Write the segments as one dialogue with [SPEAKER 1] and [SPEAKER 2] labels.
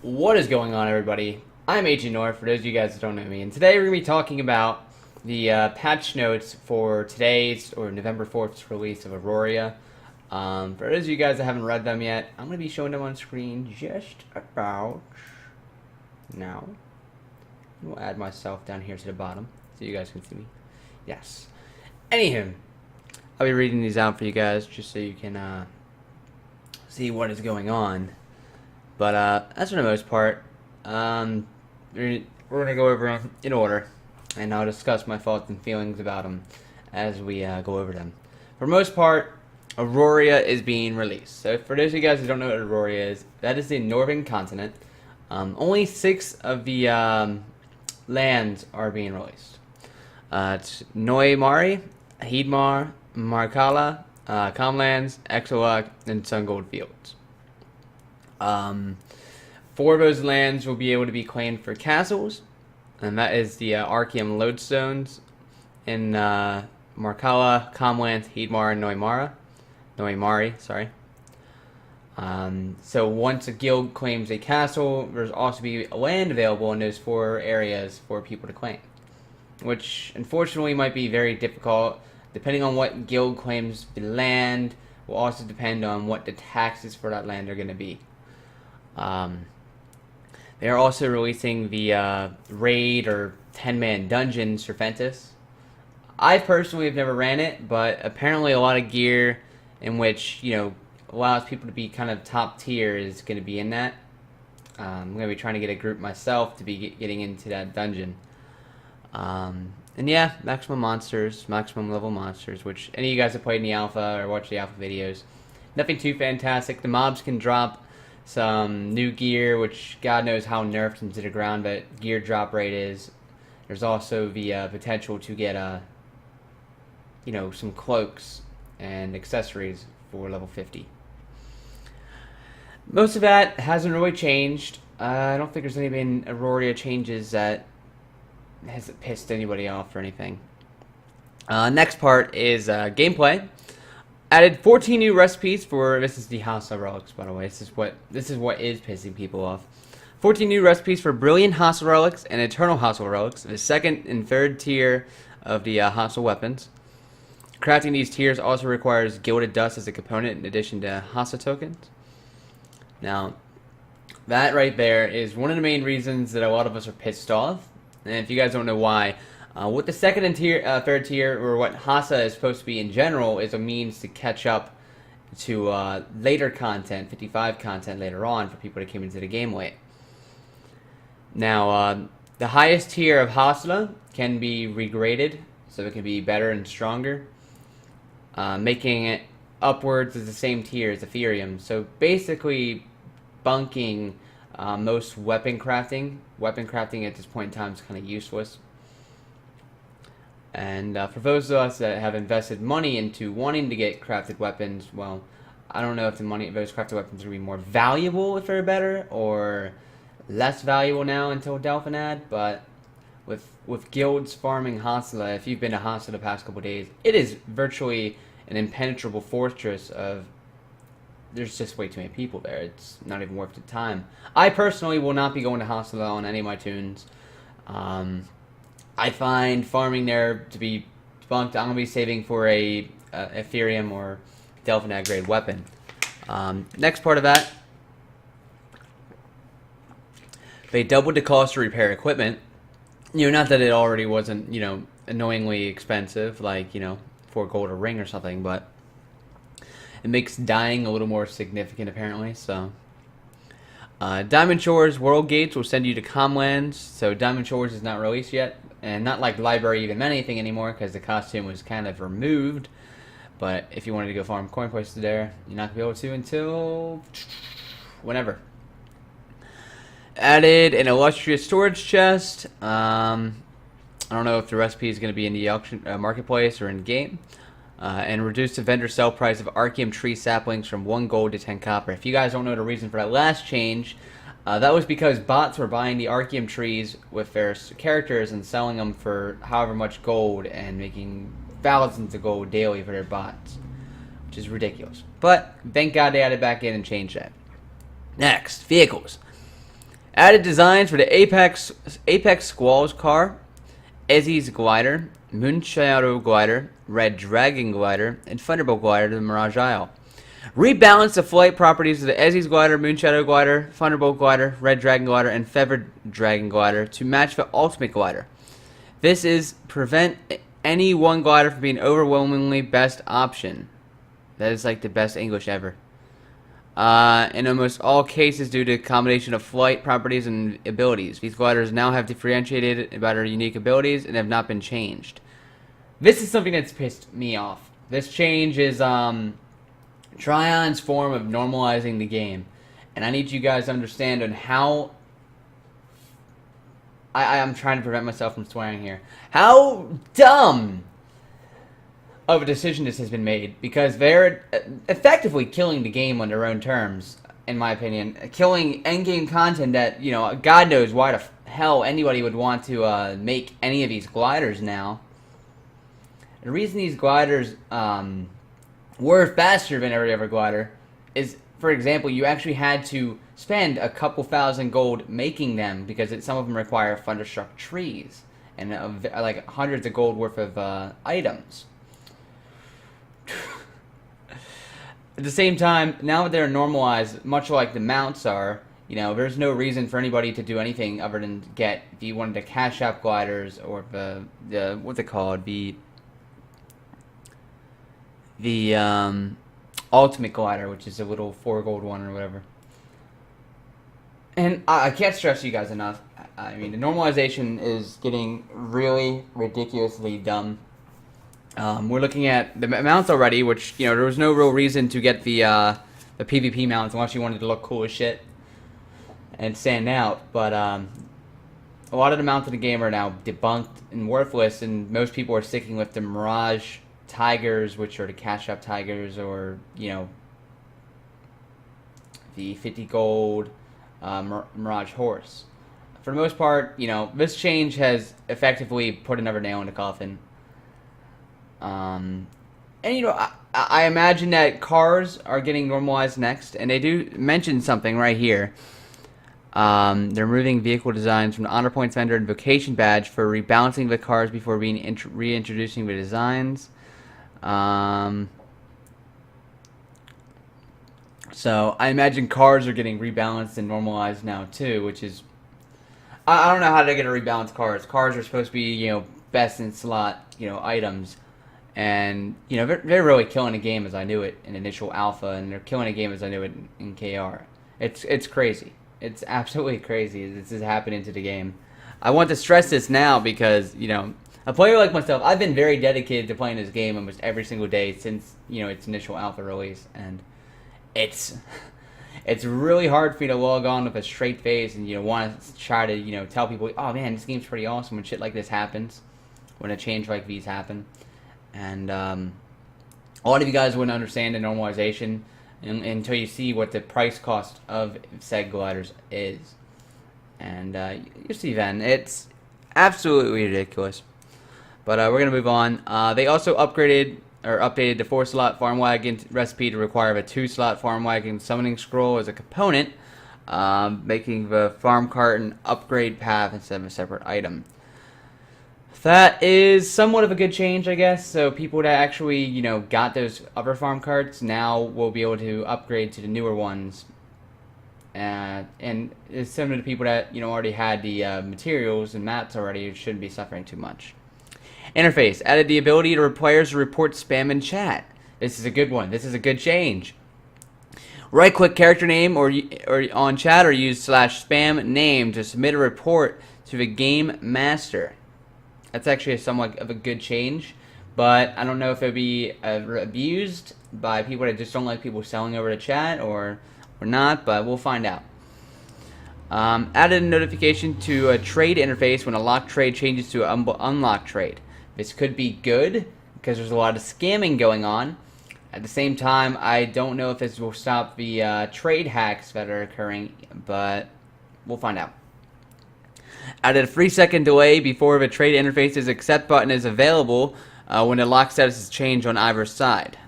[SPEAKER 1] What is going on, everybody? I'm Agent Nor, for those of you guys that don't know me, and today we're going to be talking about the patch notes for today's, or November 4th's release of Auroria. For those of you guys that haven't read them yet, I'm going to be showing them on screen just about now. We'll add myself down here to the bottom so you guys can see me. Yes. Anywho, I'll be reading these out for you guys just so you can see what is going on. But as for the most part, we're gonna go over them in order, and I'll discuss my thoughts and feelings about them as we go over them. For the most part, Auroria is being released. So for those of you guys who don't know what Auroria is, that is the northern continent. Only 6 of the lands are being released. It's Noimari, Heidmar, Markala, Comlands, Exolok, and Sungold Fields. 4 of those lands will be able to be claimed for castles, and that is the Archeum Lodestones in Markala, Comlands, Heidmar, and Noimari, sorry. So once a guild claims a castle, there's also be land available in those 4 areas for people to claim, which unfortunately might be very difficult. Depending on what guild claims the land will also depend on what the taxes for that land are going to be. They are also releasing the raid or 10-man dungeons for Fentis. I personally have never ran it, but apparently a lot of gear in which, allows people to be kind of top tier is going to be in that. I'm going to be trying to get a group myself to be getting into that dungeon. And yeah, maximum monsters, maximum level monsters, which any of you guys have played in the alpha or watched the alpha videos. Nothing too fantastic. The mobs can drop some new gear, which God knows how nerfed into the ground, but gear drop rate is. There's also the potential to get some cloaks and accessories for level 50. Most of that hasn't really changed. I don't think there's any been Auroria changes that hasn't pissed anybody off or anything. Next part is gameplay. Added 14 new recipes for, this is the House of Relics, by the way. This is what is pissing people off. 14 new recipes for Brilliant Hostile Relics and Eternal Hostile Relics, the 2nd and 3rd tier of the hostile weapons. Crafting these tiers also requires Gilded Dust as a component in addition to hostile tokens. Now, that right there is one of the main reasons that a lot of us are pissed off. And if you guys don't know why, what the 2nd and 3rd tier, or what Hasa is supposed to be in general, is a means to catch up to later content, 55 content later on, for people that came into the game late. Now, the highest tier of Hasla can be regraded, so it can be better and stronger, making it upwards as the same tier as Ethereum. So basically, bunking most weapon crafting. Weapon crafting at this point in time is kind of useless. And for those of us that have invested money into wanting to get crafted weapons, well, I don't know if those crafted weapons are going to be more valuable if they're better, or less valuable now until Delphinad, but with guilds farming Hasla, if you've been to Hasla the past couple days, it is virtually an impenetrable fortress of, there's just way too many people there. It's not even worth the time. I personally will not be going to Hasla on any of my tunes. I find farming there to be bunked. I'm going to be saving for a Ethereum or Delphinad grade weapon. Next part of that, they doubled the cost to repair equipment. Not that it already wasn't, annoyingly expensive, like, 4 gold a ring or something, but it makes dying a little more significant, apparently. So, Diamond Shores World Gates will send you to Comlands. So Diamond Shores is not released yet, and not like Library even meant anything anymore because the costume was kind of removed. But if you wanted to go farm coin places there, you're not gonna be able to until whenever. Added an illustrious storage chest. I don't know if the recipe is going to be in the auction marketplace or in game. And reduced the vendor sell price of Archeum tree saplings from 1 gold to 10 copper. If you guys don't know the reason for that last change, that was because bots were buying the Archeum trees with their characters and selling them for however much gold and making thousands of gold daily for their bots, which is ridiculous. But thank God they added back in and changed that. Next, vehicles. Added designs for the Apex Squalls car, Ezzy's glider, Moonshadow glider, Red Dragon glider, and Thunderbolt glider to the Mirage Isle. Rebalance the flight properties of the Ezzy's glider, Moonshadow glider, Thunderbolt glider, Red Dragon glider, and Feathered Dragon glider to match the Ultimate glider. This is prevent any one glider from being overwhelmingly best option. That is like the best English ever. In almost all cases due to a combination of flight properties and abilities. These gliders now have differentiated about their unique abilities and have not been changed. This is something that's pissed me off. This change is Trion's form of normalizing the game. And I need you guys to understand on how... I'm trying to prevent myself from swearing here. How dumb of a decision this has been made, because they're effectively killing the game on their own terms, in my opinion. Killing endgame content that, you know, God knows why the hell anybody would want to make any of these gliders now. The reason these gliders were faster than every other glider is, for example, you actually had to spend a couple thousand gold making them, because some of them require thunderstruck trees and like hundreds of gold worth of items. At the same time, now that they're normalized, much like the mounts are, you know, there's no reason for anybody to do anything other than get, if you wanted to cash out gliders, or the what's it called, the ultimate glider, which is a little 4 gold one or whatever. And I can't stress you guys enough. I mean, the normalization is getting really ridiculously dumb. We're looking at the mounts already, which, you know, there was no real reason to get the PvP mounts unless you wanted to look cool as shit and stand out. But a lot of the mounts in the game are now debunked and worthless, and most people are sticking with the Mirage Tigers, which are the cash up Tigers, or, you know, the 50 gold Mirage Horse. For the most part, you know, this change has effectively put another nail in the coffin. And, you know, I imagine that cars are getting normalized next, and they do mention something right here. They're removing vehicle designs from the Honor Points vendor and Vocation badge for rebalancing the cars before reintroducing the designs. So I imagine cars are getting rebalanced and normalized now too, which is... I don't know how they're going to rebalance cars. Cars are supposed to be, you know, best in slot, you know, items. And, you know, they're really killing the game as I knew it in initial alpha, and they're killing the game as I knew it in KR. It's crazy. It's absolutely crazy. This is happening to the game. I want to stress this now because, you know, a player like myself, I've been very dedicated to playing this game almost every single day since, you know, its initial alpha release, and it's really hard for me to log on with a straight face and, you know, want to try to, you know, tell people, oh man, this game's pretty awesome when shit like this happens, when a change like these happen. And a lot of you guys wouldn't understand the normalization until you see what the price cost of said gliders is. And you see then, it's absolutely ridiculous. But we're going to move on. They also updated the 4-slot farm wagon recipe to require a 2-slot farm wagon summoning scroll as a component, making the farm cart an upgrade path instead of a separate item. That is somewhat of a good change, I guess. So people that actually, you know, got those other farm carts now will be able to upgrade to the newer ones. And it's similar to people that, you know, already had the materials and mats already, shouldn't be suffering too much. Interface added the ability to players to report spam in chat. This is a good one. This is a good change. Right-click character name or on chat, or use /spam name to submit a report to the game master. That's actually somewhat of a good change, but I don't know if it'll be abused by people that just don't like people selling over the chat or not, but we'll find out. Added a notification to a trade interface when a locked trade changes to an unlocked trade. This could be good because there's a lot of scamming going on. At the same time, I don't know if this will stop the trade hacks that are occurring, but we'll find out. Added a 3-second delay before the trade interface's accept button is available when the lock status is changed on either side.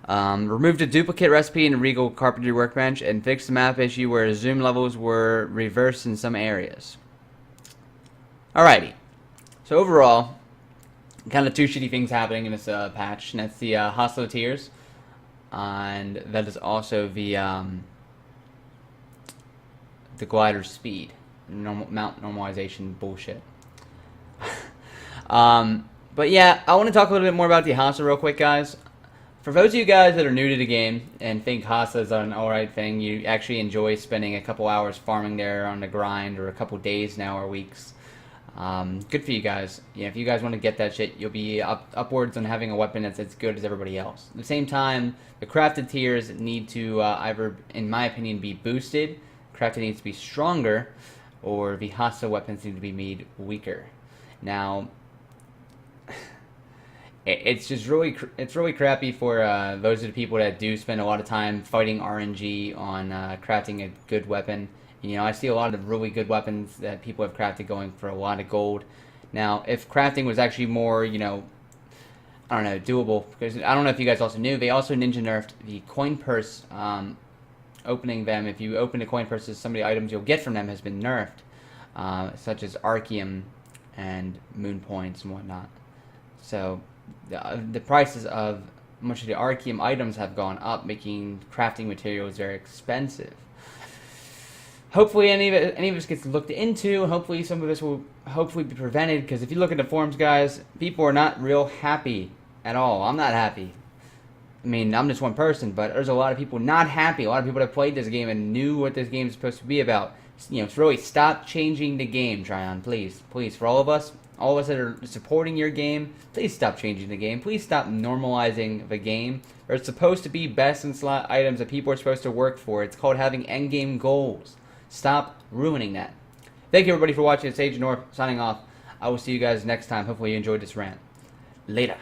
[SPEAKER 1] Removed a duplicate recipe in the Regal Carpentry Workbench and fixed the map issue where zoom levels were reversed in some areas. Alrighty. So overall, kind of two shitty things happening in this patch, and that's the hostile tiers, and that is also the glider speed, mount normalization bullshit. But yeah, I want to talk a little bit more about the Hasa real quick, guys. For those of you guys that are new to the game and think Hasa is an alright thing, you actually enjoy spending a couple hours farming there on the grind, or a couple days now, or weeks. Good for you guys. Yeah, if you guys want to get that shit, you'll be upwards on having a weapon that's as good as everybody else. At the same time, the crafted tiers need to either, in my opinion, be boosted. Crafted needs to be stronger, or the Hasa weapons need to be made weaker. Now, it's just really crappy for those of the people that do spend a lot of time fighting RNG on crafting a good weapon. You know, I see a lot of really good weapons that people have crafted going for a lot of gold. Now, if crafting was actually more, you know, I don't know, doable, because I don't know if you guys also knew, they also ninja nerfed the coin purse. Opening them, if you open the coin purses, some of the items you'll get from them has been nerfed, such as Arceum and moon points and whatnot. So the prices of much of the Arceum items have gone up, making crafting materials very expensive. Hopefully any of this gets looked into. Hopefully some of this will hopefully be prevented, because if you look at the forums, guys, people are not real happy at all. I'm not happy. I mean, I'm just one person, but there's a lot of people not happy. A lot of people that played this game and knew what this game is supposed to be about. You know, really stop changing the game, Tryon, please. Please, for all of us that are supporting your game, please stop changing the game. Please stop normalizing the game. There's supposed to be best in slot items that people are supposed to work for. It's called having endgame goals. Stop ruining that. Thank you, everybody, for watching. It's Agent North signing off. I will see you guys next time. Hopefully you enjoyed this rant. Later.